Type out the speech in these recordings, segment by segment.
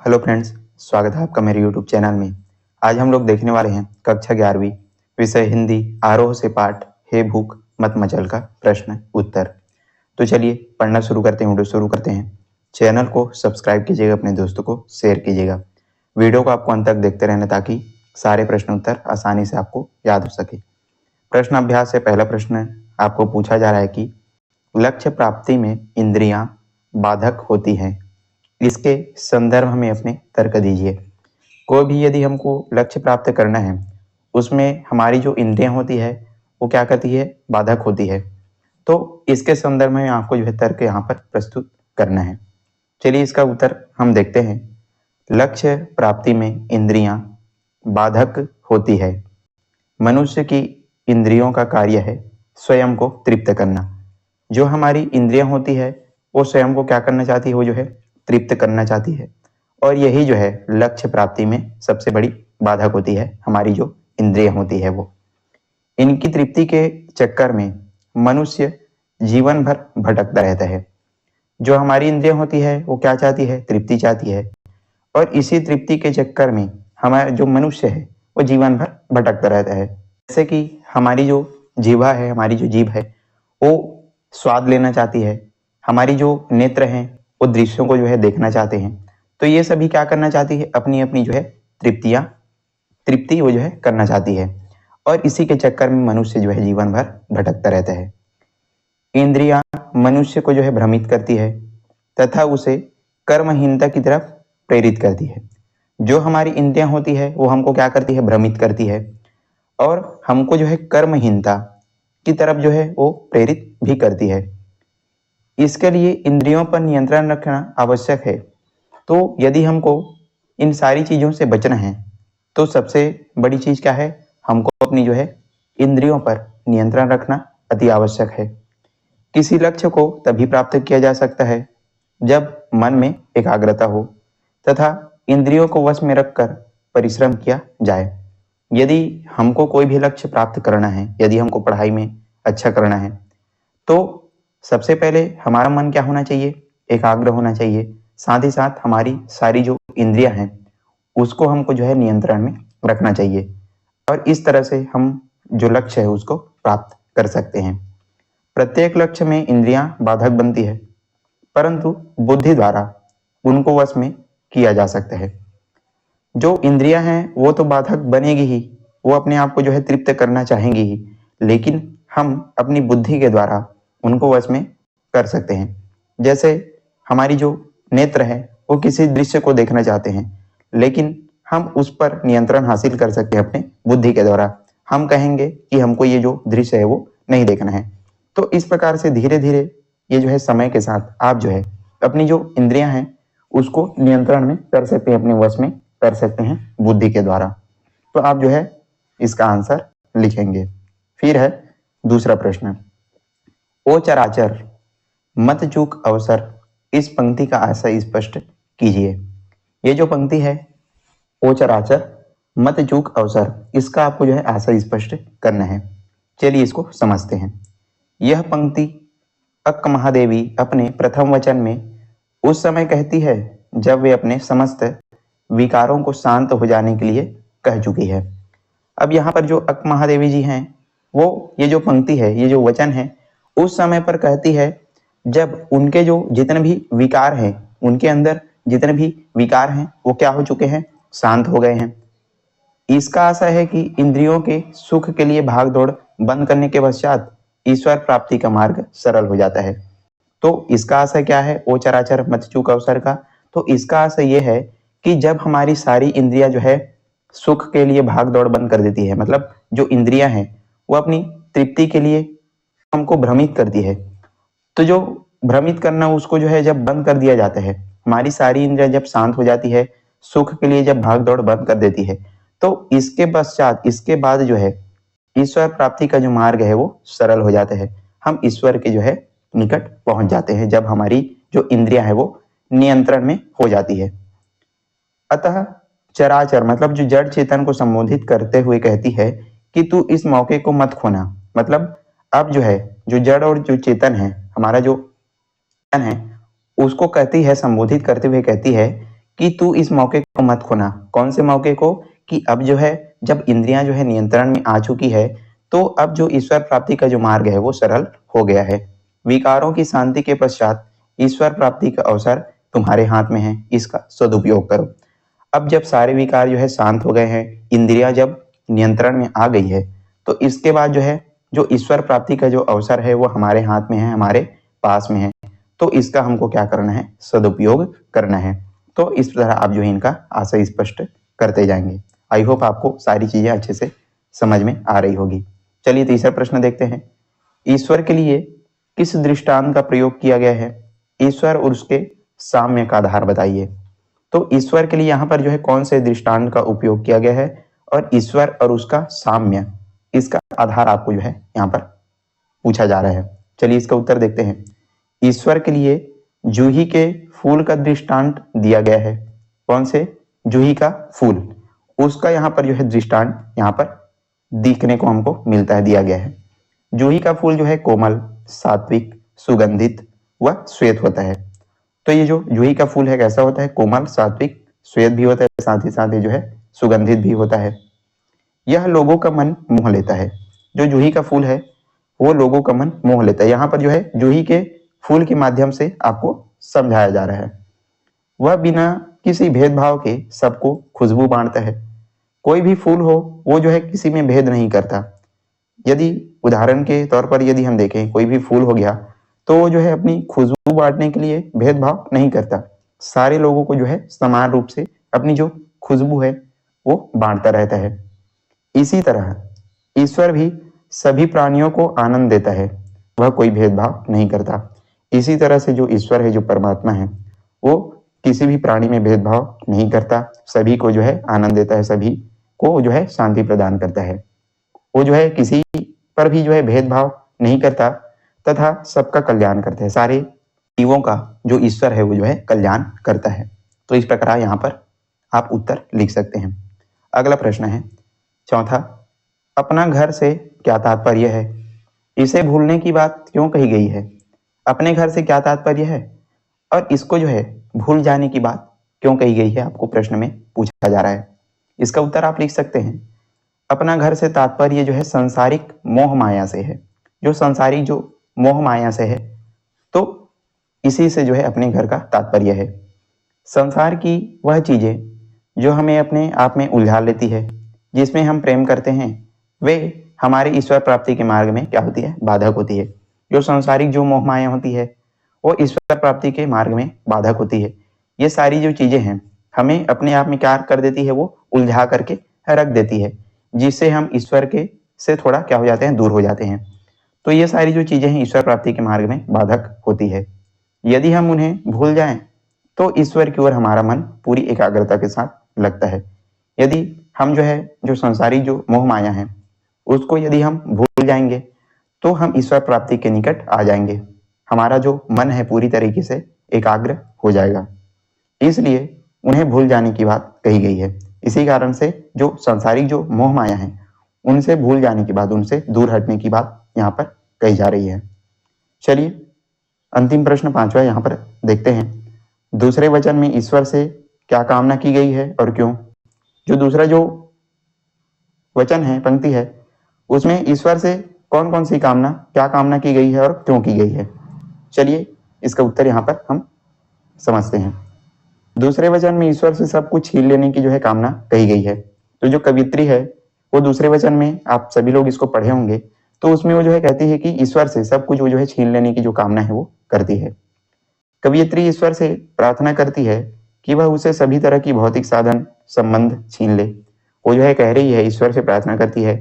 Hello friends, स्वागत है आपका मेरे यूट्यूब चैनल में। आज हम लोग देखने वाले हैं कक्षा 11वीं विषय हिंदी आरोह से पाठ हे भूख मत मचल का प्रश्न उत्तर। तो चलिए पढ़ना शुरू करते हैं, वीडियो शुरू करते हैं। चैनल को सब्सक्राइब कीजिएगा, अपने दोस्तों को शेयर कीजिएगा। वीडियो को आपको अंत तक देखते रहना ताकि सारे प्रश्न उत्तर आसानी से आपको याद हो सके। प्रश्न अभ्यास से पहला प्रश्न आपको पूछा जा रहा है कि लक्ष्य प्राप्ति में इंद्रियां बाधक होती हैं। इसके संदर्भ में अपने तर्क दीजिए। कोई भी यदि हमको लक्ष्य प्राप्त करना है, उसमें हमारी जो इंद्रियां होती है वो क्या करती है, बाधक होती है। तो इसके संदर्भ में आपको जो है तर्क यहाँ पर प्रस्तुत करना है। चलिए इसका उत्तर हम देखते हैं। लक्ष्य प्राप्ति में इंद्रियां बाधक होती है। मनुष्य की इंद्रियों का कार्य है स्वयं को तृप्त करना। जो हमारी इंद्रियां होती है वो स्वयं को क्या करना चाहती है, वो जो है तृप्त करना चाहती है। और यही जो है लक्ष्य प्राप्ति में सबसे बड़ी बाधक होती है। हमारी जो इंद्रियां होती है वो, इनकी तृप्ति के चक्कर में मनुष्य जीवन भर भटकता रहता है। जो हमारी इंद्रियां होती है वो क्या चाहती है, तृप्ति चाहती है। और इसी तृप्ति के चक्कर में हमारा जो मनुष्य है वो जीवन भर भटकता रहता है। जैसे कि हमारी जो जीवा है, हमारी जो जीभ है वो स्वाद लेना चाहती है। हमारी जो नेत्र हैं वो दृश्यों को जो है देखना चाहते हैं। तो ये सभी क्या करना चाहती है, अपनी अपनी जो है तृप्ति वो जो है करना चाहती है। और इसी के चक्कर में मनुष्य जो है जीवन भर भटकता रहता है। इंद्रियां मनुष्य को जो है भ्रमित करती है तथा उसे कर्महीनता की तरफ प्रेरित करती है। जो हमारी इंद्रियां होती है वो हमको क्या करती है, भ्रमित करती है और हमको जो है कर्महीनता की तरफ जो है वो प्रेरित भी करती है। इसके लिए इंद्रियों पर नियंत्रण रखना आवश्यक है। तो यदि हमको इन सारी चीज़ों से बचना है तो सबसे बड़ी चीज़ क्या है, हमको अपनी जो है इंद्रियों पर नियंत्रण रखना अति आवश्यक है। किसी लक्ष्य को तभी प्राप्त किया जा सकता है जब मन में एकाग्रता हो तथा इंद्रियों को वश में रखकर परिश्रम किया जाए। यदि हमको कोई भी लक्ष्य प्राप्त करना है, यदि हमको पढ़ाई में अच्छा करना है, तो सबसे पहले हमारा मन क्या होना चाहिए, एकाग्र होना चाहिए। साथ ही साथ हमारी सारी जो इंद्रियां हैं उसको हमको जो है नियंत्रण में रखना चाहिए। और इस तरह से हम जो लक्ष्य है उसको प्राप्त कर सकते हैं। प्रत्येक लक्ष्य में इंद्रियां बाधक बनती है, परंतु बुद्धि द्वारा उनको वश में किया जा सकता है। जो इंद्रियां हैं वो तो बाधक बनेगी ही, वो अपने आप को जो है तृप्त करना चाहेंगी ही, लेकिन हम अपनी बुद्धि के द्वारा उनको वश में कर सकते हैं। जैसे हमारी जो नेत्र है वो किसी दृश्य को देखना चाहते हैं, लेकिन हम उस पर नियंत्रण हासिल कर सकते हैं अपने बुद्धि के द्वारा। हम कहेंगे कि हमको ये जो दृश्य है वो नहीं देखना है। तो इस प्रकार से धीरे धीरे ये जो है समय के साथ आप जो है अपनी जो इंद्रियां हैं उसको नियंत्रण में कर सकते हैं, अपने वश में कर सकते हैं बुद्धि के द्वारा। तो आप जो है इसका आंसर लिखेंगे। फिर है दूसरा प्रश्न, ओ चराचर मत चूक अवसर, इस पंक्ति का आशय स्पष्ट कीजिए। ये जो पंक्ति है ओ चराचर मत चूक अवसर, इसका आपको जो है आशय स्पष्ट करना है। चलिए इसको समझते हैं। यह पंक्ति अक्क महादेवी अपने प्रथम वचन में उस समय कहती है जब वे अपने समस्त विकारों को शांत हो जाने के लिए कह चुकी है। अब यहाँ पर जो अक्क महादेवी जी हैं वो ये जो पंक्ति है, ये जो वचन है, उस समय पर कहती है जब उनके जो जितने भी विकार हैं, उनके अंदर जितने भी विकार हैं वो क्या हो चुके हैं, शांत हो गए हैं। इसका आशय है कि इंद्रियों के सुख के लिए भाग दौड़ बंद करने के पश्चात ईश्वर प्राप्ति का मार्ग सरल हो जाता है। तो इसका आशय क्या है, ओ चराचर मत चूक अवसर का? तो इसका आशय ये है कि जब हमारी सारी इंद्रियां जो है सुख के लिए भाग दौड़ बंद कर देती है, मतलब जो इंद्रियां हैं वो अपनी तृप्ति के लिए हमको भ्रमित करती है, तो जो भ्रमित करना उसको जो है जब बंद कर दिया जाता है, हमारी सारी इंद्रियां जब शांत हो जाती है, सुख के लिए जब भाग दौड़ बंद कर देती है, तो इसके पश्चात इसके बाद जो है ईश्वर प्राप्ति का जो मार्ग है वो सरल हो जाता है। हम ईश्वर के जो है निकट पहुंच जाते हैं जब हमारी जो इंद्रियां है वो नियंत्रण में हो जाती है। अतः चराचर मतलब जो जड़ चेतन को संबोधित करते हुए कहती है कि तू इस मौके को मत खोना। मतलब अब जो है जो जड़ और जो चेतन है, हमारा जो चेतन है, उसको कहती है, संबोधित करते हुए कहती है कि तू इस मौके को मत खोना। कौन से मौके को? कि अब जो है जब इंद्रियां जो है नियंत्रण में आ चुकी है तो अब जो ईश्वर प्राप्ति का जो मार्ग है वो सरल हो गया है। विकारों की शांति के पश्चात ईश्वर प्राप्ति का अवसर तुम्हारे हाथ में है, इसका सदुपयोग करो। अब जब सारे विकार जो है शांत हो गए हैं, इंद्रियां जब नियंत्रण में आ गई है, तो इसके बाद जो है जो ईश्वर प्राप्ति का जो अवसर है वो हमारे हाथ में है, हमारे पास में है। तो इसका हमको क्या करना है? सदुपयोग करना है। तो इस तरह आप जो है इनका आशय स्पष्ट करते जाएंगे। आई होप आपको सारी चीजें अच्छे से समझ में आ रही होगी। चलिए तीसरा प्रश्न देखते हैं। ईश्वर के लिए किस दृष्टांत का प्रयोग किया गया है? ईश्वर और उसके साम्य का आधार बताइए। तो ईश्वर के लिए यहाँ पर जो है कौन से दृष्टांत का उपयोग किया गया है और ईश्वर और उसका साम्य, इसका आधार आपको जो है यहाँ पर पूछा जा रहा है। चलिए इसका उत्तर देखते हैं। ईश्वर के लिए जूही के फूल का दृष्टांत दिया गया है। कौन से? जूही का फूल, उसका यहाँ पर जो है दृष्टांत यहाँ पर दिखने को हमको मिलता है, दिया गया है। जूही का फूल जो है कोमल, सात्विक, सुगंधित व श्वेत होता है। तो ये जो जूही का फूल है कैसा होता है? कोमल, सात्विक, श्वेत भी होता है, साथ ही साथ ये जो है सुगंधित भी होता है। यह लोगों का मन मोह लेता है। जो जूही का फूल है वो लोगों का मन मोह लेता है। यहाँ पर जो है जूही के फूल के माध्यम से आपको समझाया जा रहा है। वह बिना किसी भेदभाव के सबको खुशबू बांटता है। कोई भी फूल हो वो जो है किसी में भेद नहीं करता। यदि उदाहरण के तौर पर यदि हम देखें, कोई भी फूल हो गया तो वो जो है अपनी खुशबू बांटने के लिए भेदभाव नहीं करता, सारे लोगों को जो है समान रूप से अपनी जो खुशबू है वो बांटता रहता है। इसी तरह ईश्वर भी सभी प्राणियों को आनंद देता है, वह कोई भेदभाव नहीं करता। इसी तरह से जो ईश्वर है, जो परमात्मा है, वो किसी भी प्राणी में भेदभाव नहीं करता, सभी को जो है आनंद देता है, सभी को जो है शांति प्रदान करता है। वो जो है किसी पर भी जो है भेदभाव नहीं करता तथा सबका कल्याण करता है। सारे जीवों का जो ईश्वर है वो जो है कल्याण करता है। तो इस प्रकार यहाँ पर आप उत्तर लिख सकते हैं। अगला प्रश्न है चौथा। अपना घर से क्या तात्पर्य है? इसे भूलने की बात क्यों कही गई है? अपने घर से क्या तात्पर्य है और इसको जो है भूल जाने की बात क्यों कही गई है, आपको प्रश्न में पूछा जा रहा है। इसका उत्तर आप लिख सकते हैं। अपना घर से तात्पर्य जो है सांसारिक मोह माया से है। जो सांसारिक जो मोह माया से है तो इसी से जो है अपने घर का तात्पर्य है। संसार की वह चीजें जो हमें अपने आप में उलझा लेती है, जिसमें हम प्रेम करते हैं, वे हमारे ईश्वर प्राप्ति के मार्ग में क्या होती है? बाधक होती है। जो सांसारिक जो मोह माया होती है वो ईश्वर प्राप्ति के मार्ग में बाधक होती है। ये सारी जो चीजें हैं हमें अपने आप में क्या कर देती है? वो उलझा करके रख देती है, जिससे हम ईश्वर के से थोड़ा क्या हो जाते हैं? दूर हो जाते हैं। तो ये सारी जो चीजें हैं ईश्वर प्राप्ति के मार्ग में बाधक होती है। यदि हम उन्हें भूल जाएं तो ईश्वर की ओर हमारा मन पूरी एकाग्रता के साथ लगता है। यदि हम जो है जो संसारी जो मोह माया है उसको यदि हम भूल जाएंगे तो हम ईश्वर प्राप्ति के निकट आ जाएंगे। हमारा जो मन है पूरी तरीके से एकाग्र हो जाएगा। इसलिए उन्हें भूल जाने की बात कही गई है। इसी कारण से जो संसारिक जो मोह माया है उनसे भूल जाने की बात, उनसे दूर हटने की बात यहाँ पर कही जा रही है। चलिए अंतिम प्रश्न पांचवा यहाँ पर देखते हैं। दूसरे वचन में ईश्वर से क्या कामना की गई है और क्यों? जो दूसरा जो वचन है, पंक्ति है, उसमें ईश्वर से कौन कौन सी कामना, क्या कामना की गई है और क्यों की गई है? चलिए इसका उत्तर यहाँ पर हम समझते हैं। दूसरे वचन में ईश्वर से सब कुछ छीन लेने की जो है कामना कही गई है। तो जो कवियत्री है वो दूसरे वचन में, आप सभी लोग इसको पढ़े होंगे, तो उसमें वो जो है कहती है कि ईश्वर से सब कुछ वो जो है छीन लेने की जो कामना है वो करती है। कवियत्री ईश्वर से प्रार्थना करती है कि वह उसे सभी तरह की भौतिक साधन संबंध छीन ले। वो जो है कह रही है, ईश्वर से प्रार्थना करती है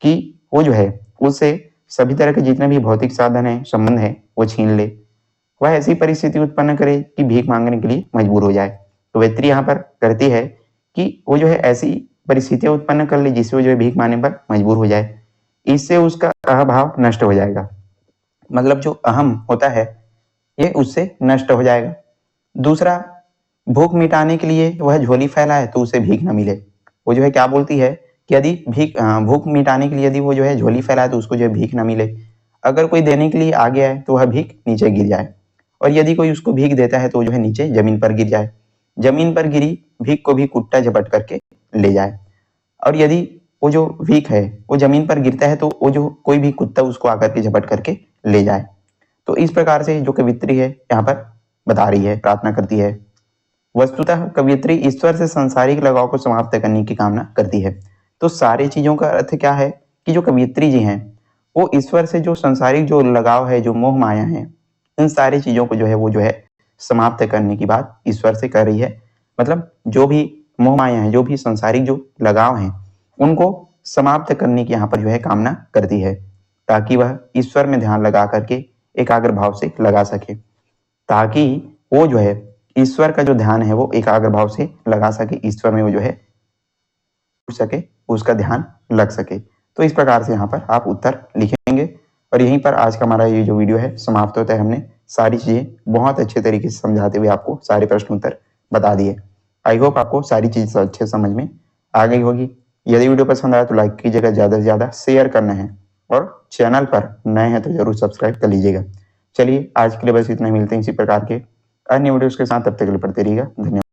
कि वो जो है उससे सभी तरह के जितने भी भौतिक साधन है, संबंध है, वो छीन ले। वह ऐसी परिस्थिति उत्पन्न करे कि भीख मांगने के लिए मजबूर हो जाए। तो कवियत्री यहाँ पर करती है कि वो जो है ऐसी परिस्थितियां उत्पन्न कर ले जिससे वो जो है भीख मांगने पर मजबूर हो जाए। इससे उसका अहभाव नष्ट हो जाएगा। मतलब जो अहम होता है ये उससे नष्ट हो जाएगा। दूसरा, भूख मिटाने के लिए वह झोली फैलाए तो उसे भीख न मिले। वो जो है क्या बोलती है कि यदि भूख मिटाने के लिए यदि वो जो है झोली फैलाए तो उसको जो है भीख न मिले। अगर कोई देने के लिए आ गया है तो वह भीख नीचे गिर जाए, और यदि कोई उसको भीख देता है तो जो है नीचे जमीन पर गिर जाए। जमीन पर गिरी भीख को भी कुत्ता झपट करके ले जाए। और यदि वो जो भीख है वो जमीन पर गिरता है तो वो जो कोई भी कुत्ता उसको आकर के झपट करके ले जाए। तो इस प्रकार से जो कवियत्री है यहाँ पर बता रही है, प्रार्थना करती है। वस्तुतः कवियत्री ईश्वर से सांसारिक लगाव को समाप्त करने की कामना करती है। तो सारी चीजों का अर्थ क्या है कि जो कवियत्री जी हैं वो ईश्वर से जो सांसारिक जो लगाव है, जो मोह माया है, इन सारी चीजों को जो है समाप्त करने की बात ईश्वर से कर रही है। मतलब जो भी मोह माया है, जो भी सांसारिक जो लगाव है, उनको समाप्त करने की यहाँ पर कामना करती है, ताकि वह ईश्वर में ध्यान लगा करके एकाग्र भाव से लगा सके, ताकि वो ईश्वर का जो ध्यान है वो एकाग्र भाव से लगा सके, ईश्वर में वो सके, उसका ध्यान लग सके। तो इस प्रकार से यहाँ पर आप उत्तर लिखेंगे। और यहीं पर आज का हमारा ये जो वीडियो है समाप्त होता है। हमने सारी चीजें बहुत अच्छे तरीके से समझाते हुए आपको सारे प्रश्न उत्तर बता दिए। आई होप आपको सारी चीज अच्छे समझ में आ गई होगी। यदि वीडियो पसंद आया तो लाइक कीजिएगा, ज्यादा से ज्यादा शेयर करना है, और चैनल पर नए हैं तो जरूर सब्सक्राइब कर लीजिएगा। चलिए आज के लिए बस इतना, मिलते हैं इसी प्रकार के अन्य वीडियोस के साथ। तब तक के लिए पढ़ते रहिएगा। धन्यवाद।